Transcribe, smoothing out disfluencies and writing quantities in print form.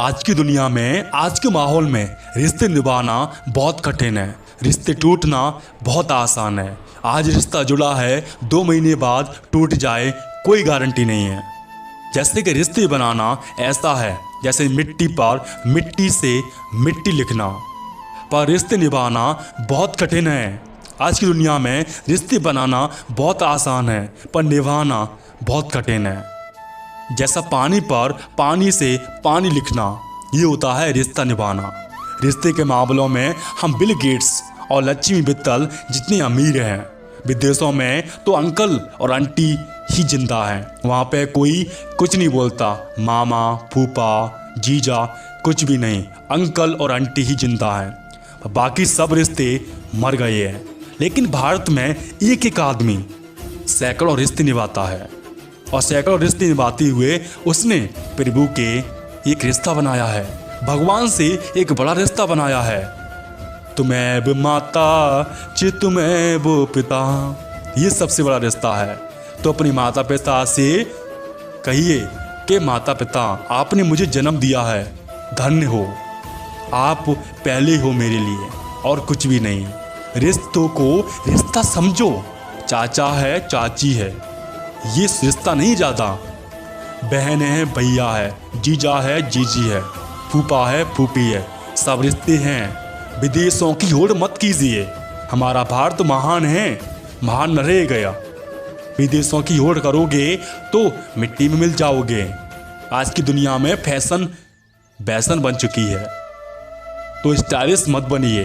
आज की दुनिया में, आज के माहौल में रिश्ते निभाना बहुत कठिन है। रिश्ते टूटना बहुत आसान है। आज रिश्ता जुड़ा है, 2 महीने बाद टूट जाए कोई गारंटी नहीं है। जैसे कि रिश्ते बनाना ऐसा है जैसे मिट्टी पर मिट्टी से मिट्टी लिखना, पर रिश्ते निभाना बहुत कठिन है। आज की दुनिया में रिश्ते बनाना बहुत आसान है, पर निभाना बहुत कठिन है। जैसा पानी पर पानी से पानी लिखना, ये होता है रिश्ता निभाना। रिश्ते के मामलों में हम बिल गेट्स और लक्ष्मी मित्तल जितने अमीर हैं। विदेशों में तो अंकल और आंटी ही जिंदा हैं। वहाँ पे कोई कुछ नहीं बोलता, मामा फूफा जीजा कुछ भी नहीं, अंकल और आंटी ही जिंदा हैं। बाकी सब रिश्ते मर गए हैं। लेकिन भारत में एक एक आदमी सैकड़ों रिश्ते निभाता है, और सैकड़ों रिश्ते निभाते हुए उसने प्रभु के एक रिश्ता बनाया है, भगवान से एक बड़ा रिश्ता बनाया है। तुम्हें वो माता चे तुम्हें वो पिता, ये सबसे बड़ा रिश्ता है। तो अपने माता पिता से कहिए कि माता पिता आपने मुझे जन्म दिया है, धन्य हो, आप पहले हो मेरे लिए और कुछ भी नहीं। रिश्तों को रिश्ता समझो, चाचा है चाची है, ये रिश्ता नहीं ज़्यादा। बहन है भैया है, जीजा है जीजी है, फूफा है फूफी है, सब रिश्ते हैं। विदेशों की होड़ मत कीजिए, हमारा भारत महान है, महान न रह गया। विदेशों की होड़ करोगे तो मिट्टी में मिल जाओगे। आज की दुनिया में फैशन बन चुकी है, तो स्टाइलिश मत बनिए।